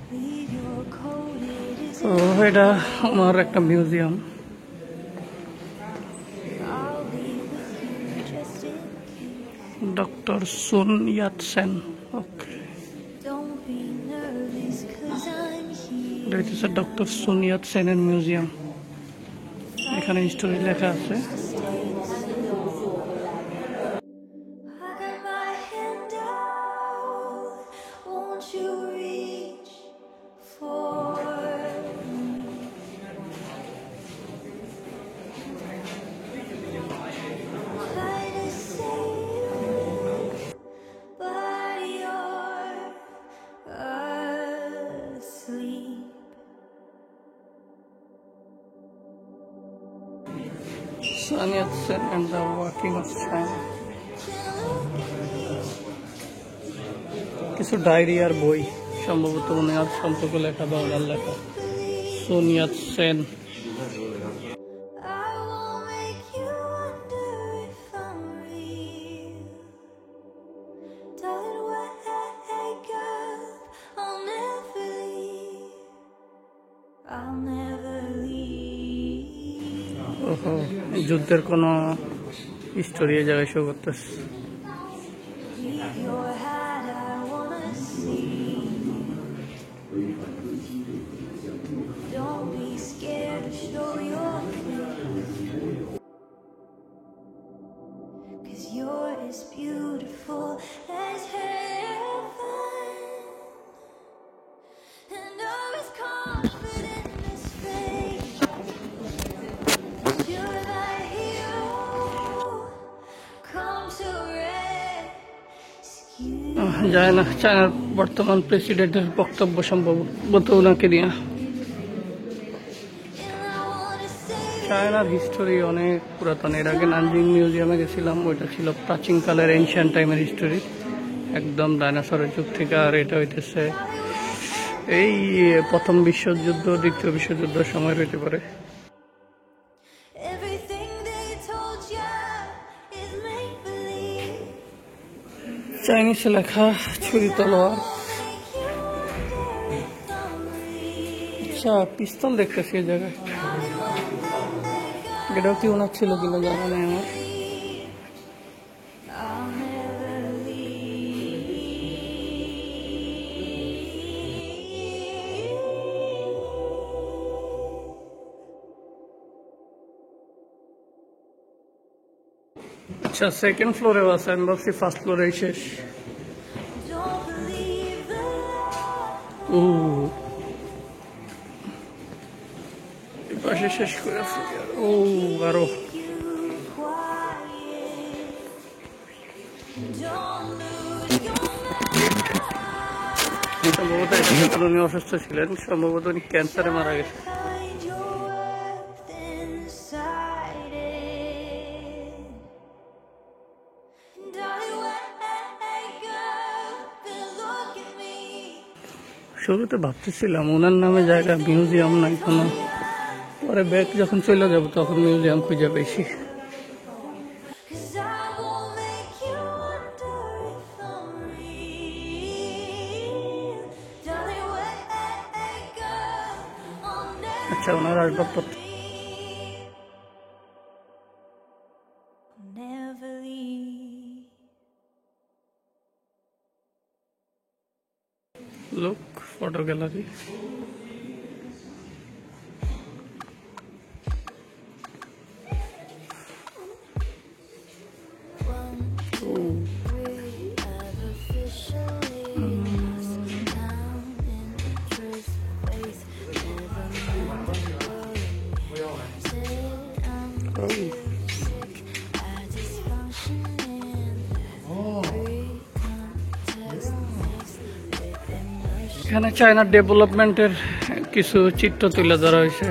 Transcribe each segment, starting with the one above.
তো এটা আমার একটা মিউজিয়াম। ডক্টর সুন ইয়াত সেন। ওকে, এটা হচ্ছে ডক্টর সুন ইয়াত সেনের মিউজিয়াম। এখানে হিস্টোরি লেখা আছে। Sun Yat-sen and the Working of China। কিছু ডায়েরি আর বই, সম্ভবত ওনার সম্পর্কে লেখা বা ওনার লেখা। সুন ইয়াত-সেন। ওহো, যুদ্ধের কোনো হিস্টোরি এই জায়গায় শো করতেছে। যায় না, চায়নার বর্তমান প্রেসিডেন্টের বক্তব্য সম্ভবত ওনাকে নিয়ে। চায়নার হিস্টোরি অনেক পুরাতন। এর আগে নানজিং মিউজিয়ামে গেছিলাম, ওইটা ছিল প্রাচীনকালের এনশিয়ান্ট টাইমের হিস্টোরি, একদম ডাইনোসরের যুগ থেকে। আর এটা হইতেছে এই প্রথম বিশ্বযুদ্ধ, দ্বিতীয় বিশ্বযুদ্ধের সময় হইতে পারে। চাইনিজে লেখা, ছুরি তলোয়ার। আচ্ছা, পিস্তল দেখতেছি এই জায়গায়। এটাও কি ওনার ছিল কিনা জানা নেই আমার। আচ্ছা, সেকেন্ড ফ্লোরেও আছে। আমি ভাবছি ফার্স্ট ফ্লোরেই শেষ। পাশে শেষ করে আরো সম্ভবত উনি অসুস্থ ছিলেন, সম্ভবত উনি ক্যান্সারে মারা গেছে। শুরুতে ভাবতেছিলাম ওনার নামে জায়গা, মিউজিয়াম নাই কোনো। পরে ব্যাগ যখন চলে যাব তখন মিউজিয়াম খুঁজে পেয়েছি। আচ্ছা, ওনার আসবাবপত্র। লোক ফটো গ্যালারি। এখানে চায়নার ডেভেলপমেন্টের কিছু চিত্র তুলে ধরা হয়েছে।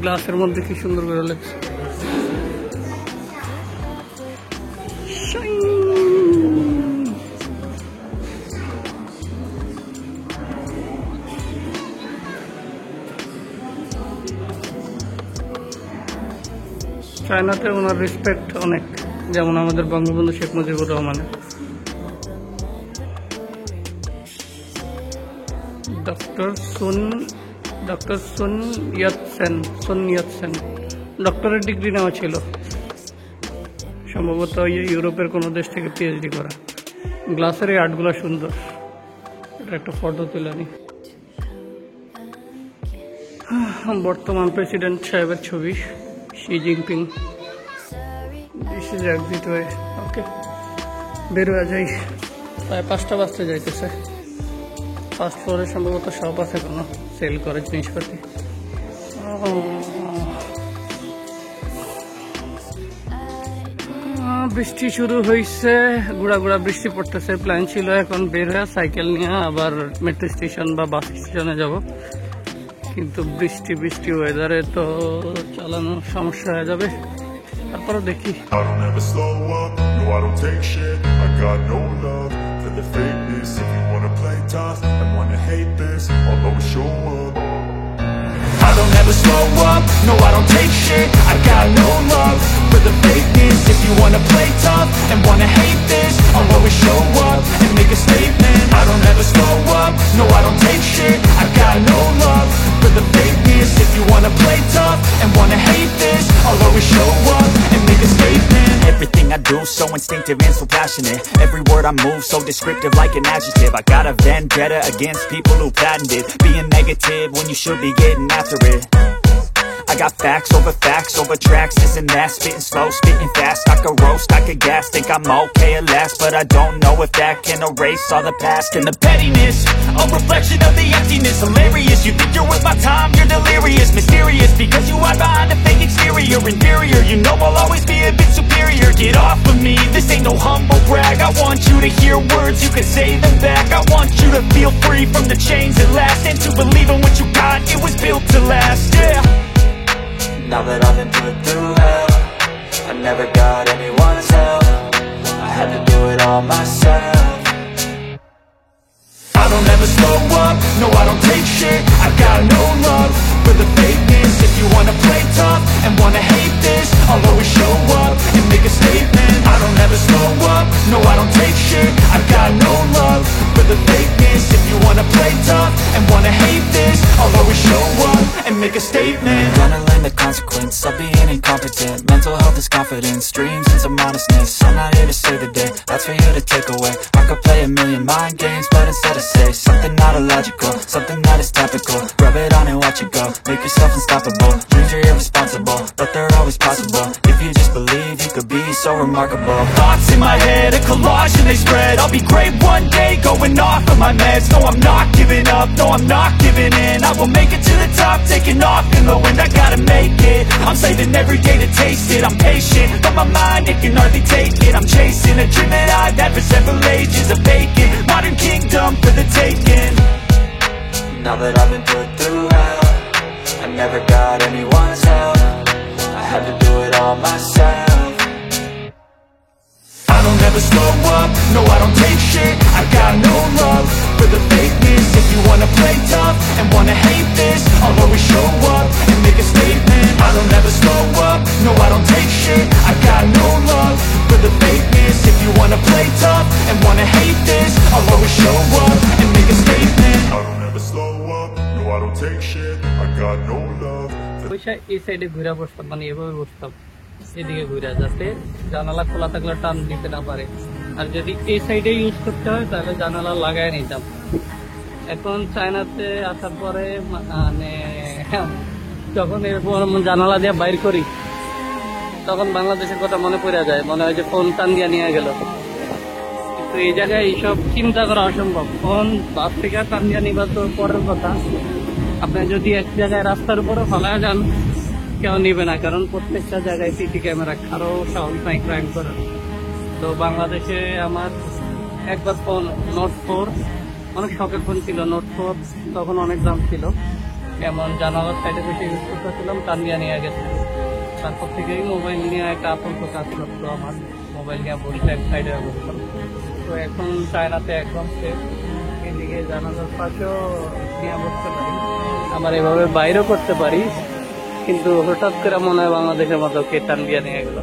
গ্লাসের মধ্যে কি সুন্দর করে লেগেছে। চায়নাতে ওনার রেসপেক্ট অনেক। যেমন আমাদের বঙ্গবন্ধু শেখ মুজিবুর রহমানের। ডক্টর সুন ইয়াতসেন ডক্টরের ডিগ্রি নেওয়া ছিল, সম্ভবত ইউরোপের কোনো দেশ থেকে পিএইচডি করা। গ্লাসের এই আর্টগুলো সুন্দর। এটা একটা ফটো তুলে নি। বর্তমান প্রেসিডেন্ট সাহেবের ছবি, Xi Jinping. This is exit way. Okay, বের হয়ে যাই। প্রায় 5টা বাজতে যাইতেছে। ফার্স্ট ফ্লোরে সম্ভবত শপ আছে, কোনো সেল করে জিনিসপাতি। বৃষ্টি শুরু হয়েছে, গুড়া গুড়া বৃষ্টি পড়তেছে। প্ল্যান ছিল এখন বের হয়ে সাইকেল নিয়ে আবার মেট্রো স্টেশন বা বাস স্টেশনে যাব, কিন্তু বৃষ্টি ওয়েদারে তো চালানো সমস্যা হয়ে যাবে। তারপরে দেখি। I don't ever slow up, no I don't take shit. I got no love for the fakeness. If you wanna play tough and wanna hate this, I'll always show up and make a statement. I don't ever slow up, no I don't take shit. I got no love for the fakeness. If you wanna play tough and wanna hate this, I'll always show up and make a statement. Everything I do so instinctive and so passionate. Every word I move so descriptive like an adjective. I got a vendetta against people who patented being negative when you should be getting after it. I got facts over tracks, this and that. Spitting slow, spitting fast. I could roast, I could gas. Think I'm okay at last, but I don't know if that can erase all the past. And the pettiness, a reflection of the emptiness. Hilarious, you think you're worth my time, you're delirious. Mysterious, because you hide behind a fake exterior. Inferior, you know I'll always be a bit superior. Get off of me, this ain't no humble brag. I want you to hear words, you can say them back. I want you to feel free from the chains that last, and to believe in what you got, it was built to last, yeah. Now that I've been put through hell, I never got anyone's help. I had to do it all myself. I don't ever slow up, no I don't take shit. I got no love for the fakeness. If you wanna play tough and wanna hate this, I'll always show up and make a statement. I don't ever slow up, no I don't take shit. I got no love for the fakeness. If you wanna play tough and wanna hate this, I'll always show up and make a statement. Gonna learn the consequence of being incompetent. Mental health is confidence, dreams and some honestness. I'm not here to save the day, that's for you to take away. I could play a million mind games, but instead I say something not illogical, something that is topical. Rub it on and watch it go, make yourself unstoppable. Dreams are irresponsible, but they're always possible. If you just believe, you could be so remarkable. Thoughts in my head, a collage and they spread. I'll be great one day, going off of my meds. No, I'm not giving up, no, I'm not giving in. I will make it to the top, taking off in the wind. I gotta make it, I'm saving every day to taste it. I'm patient, but my mind, it can hardly take it. I'm chasing a dream that I've had for several ages. A vacant, modern kingdom for the taking. Now that I've been put through hell, I never got anyone's help. I had to do it all myself. I don't ever slow up, no I don't take shit. I got no love for the fakeness. If you wanna play tough and wanna hate this, I'll always show up and make a statement. I don't ever slow up, no I don't take shit. I got no love for the fakeness. If you wanna play tough and wanna hate this, I'll always show up and make a statement. I don't ever slow up, no I don't take shit. I got no love. এই সাইডে ঘুরে বসতাম, মানে এভাবে বসতাম, এদিকে ঘুরে, যাতে জানালা খোলা থাকলে টান দিতে না পারে। আর যদি এই সাইডে ইউজ করতে হয় তাহলে জানালা লাগাই নিতাম। এখন চায়নাতে আসার পরে মানে যখন এরপর জানালা দিয়ে বাইর করি তখন বাংলাদেশের কথা মনে পড়ে যায়, মনে হয় যে ফোন টান দিয়ে নিয়ে গেল। কিন্তু এই জায়গায় এইসব চিন্তা করা অসম্ভব। ফোন বাস থেকে টান দিয়ে নিবা তো পরের কথা, আপনি যদি এক জায়গায় রাস্তার উপরে ফেলা যান কেউ নিবে না, কারণ প্রত্যেকটা জায়গায় সিসি ক্যামেরা, কারো সাহস নাই ক্রাইম করার। তো বাংলাদেশে আমার একবার ফোন নোট 4, অনেক শখের ফোন ছিল নোট 4, তখন অনেক দাম ছিল। এমন জানালার সাইডে বেশি ইউজ করতেছিলাম, টানিয়া নিয়ে গেছে। তারপর থেকেই মোবাইল নিয়ে একটা আতঙ্ক কাজ করতো আমার, মোবাইল নিয়ে বসে এক সাইডে বসতাম। তো এখন চায়নাতে একদম সেফ, এদিকে জানালার পাশেও নিয়ে বসতে পারি, আবার এভাবে বাইরেও করতে পারি। কিন্তু হঠাৎ করে মনে হয় বাংলাদেশের মতো কে টান দিয়ে নিয়ে গেল।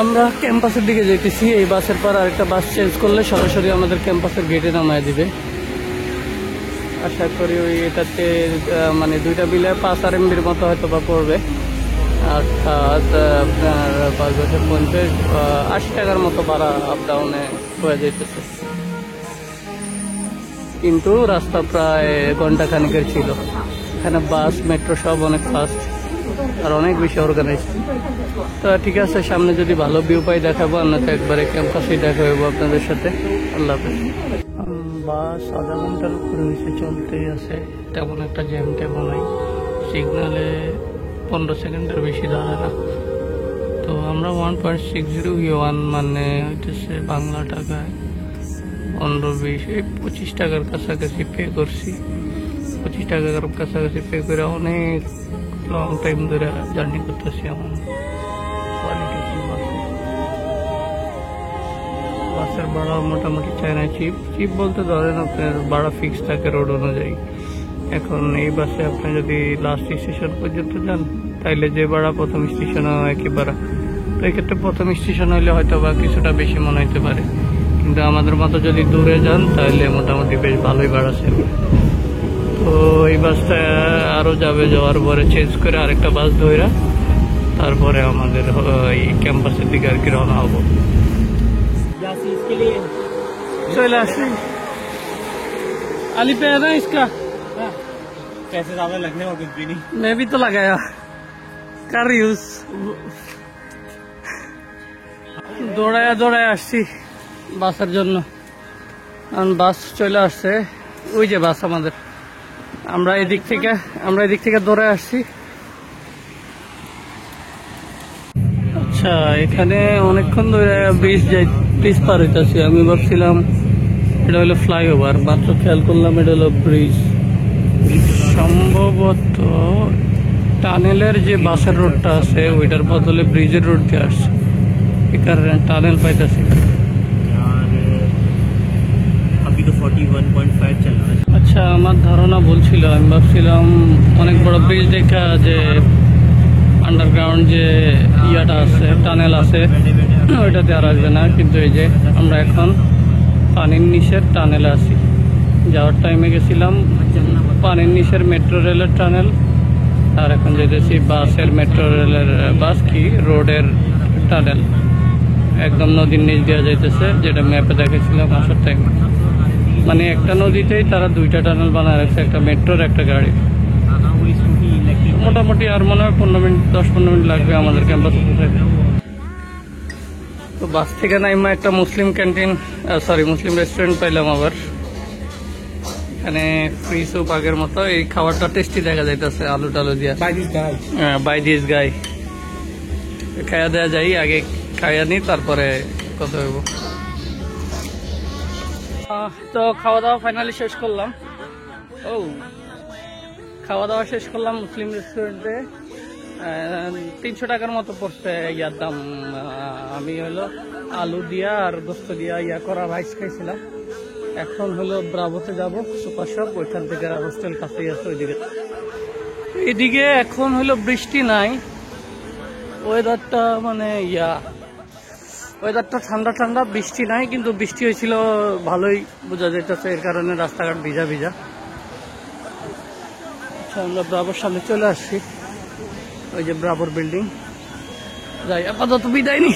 আমরা ক্যাম্পাসের দিকে যেতেছি। এই বাসের পর আরেকটা বাস চেঞ্জ করলে সরাসরি আমাদের ক্যাম্পাসের গেটে নামায় দিবে। আশা করি ওই এটাতে মানে 2টা বিলে 5 RMB মতো হয়তো বা পড়বে, অর্থাৎ আপনার 5 বছর 80 টাকার মতো ভাড়া আপ ডাউনে হয়ে যেতেছে। কিন্তু রাস্তা প্রায় ঘন্টা খানিকের ছিল। এখানে বাস মেট্রো সব অনেক ফাস্ট আর অনেক বেশি অর্গানাইজ। তো ঠিক আছে, সামনে যদি ভালো ভিউ পাই দেখাবো, অন্যথা একবারে ক্যাম্পাসেই দেখা হইব আপনাদের সাথে। আল্লাহ হাফেজ। বাস আধা ঘন্টার উপরে হয়েছে, চলতেই আছে, তেমন একটা জ্যাম টেমও নাই, সিগনালে 15 সেকেন্ডের বেশি দাঁড়ায় না। তো আমরা 1.60 মানে হইতেছে বাংলা টাকায় 15-20 25 টাকার কাছাকাছি পে করছি। 25 টাকার কাছাকাছি পে করে অনেক লং টাইম ধরে জার্নি করতেছি। এমন কোয়ালিটি বাসের ভাড়া মোটামুটি চায়না চিপ বলতে ধরেন আপনার ভাড়া ফিক্স থাকে রোড অনুযায়ী। এখন এই বাসে আপনি যদি লাস্ট স্টেশন পর্যন্ত যান তাইলে যে ভাড়া প্রথম স্টেশনে একই ভাড়া। তো এক্ষেত্রে প্রথম স্টেশন হইলে হয়তো বা কিছুটা বেশি মনে হতে পারে, কিন্তু আমাদের মতো যদি দূরে যান তাহলে মোটামুটি বেশ ভালোই ভাড়া সেবে। তো এই বাসটা আরো যাবে, যাওয়ার পরে চেঞ্জ করে আরেকটা বাস ধরে তারপরে আমাদের এই ক্যাম্পাসের দিকে আর কি রওনা হবো। चला अली पे है ना इसका, पैसे ज्यादा लगने और कुछ भी नहीं। मैं भी तो लगाया कर यूज। দৌড়ায় আসছি বাসের জন্য। বাস চলে আসছে, ওই যে বাস আমাদের। আমরা এদিক থেকে দৌড়ায় আসছি। আচ্ছা, এখানে অনেকক্ষণ ধরে ব্রিজ পার হইতেছি। আমি ভাবছিলাম এটা হলো ফ্লাইওভার, মাত্র খেয়াল করলাম এটা হলো ব্রিজ। সম্ভবত টানেলের যে বাসের রোডটা আছে ওইটার বদলে ব্রিজের রোড দিয়ে আসছে, এই কারণে টানেল পাইতেছি। আচ্ছা, আমার ধারণা বলছিল, আমি ভাবছিলাম অনেক বড় ব্রিজ দেখা যে আন্ডারগ্রাউন্ড যে ইয়াটা আছে, টানেল আছে, ওইটাতে আর আসবে না। কিন্তু এই যে আমরা এখন পানির নিচের টানেলে আছি। যাওয়ার টাইমে গেছিলাম পানির নিচের মেট্রো রেলের টানেল, আর এখন যেতেছি বাসের মেট্রো রেলের রোডের টানেল। একদম নদীর নিচ দেওয়া যাইতেছে, যেটা ম্যাপে দেখেছিলাম আসার টাইমে। মানে একটা নদীতেই তারা 2টা টানেল বানায় রাখছে, একটা মেট্রোর একটা গাড়ি। মোটামুটি আর মনে হয় 10-15 মিনিট লাগবে আমাদের ক্যাম্পাসে পৌঁছাইতে। তো বাস থেকে নাইমা একটা মুসলিম রেস্টুরেন্ট পাইলাম। আবার এখানে ফ্রি স্যুপ আগের মতো, এই খাবারটা টেস্টি দেখা যাইতেছে, আলু টালু দিয়া। বাই দিস গাই খাইয়া দেওয়া যাই, আগে খাইয়া নি তারপরে কথা হইব। তো খাওয়া দাওয়া ফাইনালি শেষ করলাম। মুসলিম রেস্টুরেন্টে। 300 টাকার মতো পড়ছে ইয়ার দাম। আমি হলো আলু দিয়া আর গোস্ত দিয়া করা রাইস খাইছিলাম। এখন হলো ব্রাভোতে যাবো, সুপার শপ, ওইখান থেকে হোস্টেল কাছেই আছে ওইদিকে। এদিকে এখন হলো বৃষ্টি নাই, ওয়েদারটা মানে ওয়েদারটা ঠান্ডা, বৃষ্টি নাই, কিন্তু বৃষ্টি হয়েছিল ভালোই বোঝা যাইতেছে, এর কারণে রাস্তাঘাট ভিজা। আচ্ছা, আমরা ব্রাভোর সামনে চলে আসছি, ওই যে ব্রাভোর বিল্ডিং। যাই, আপাতত বিদায় নি।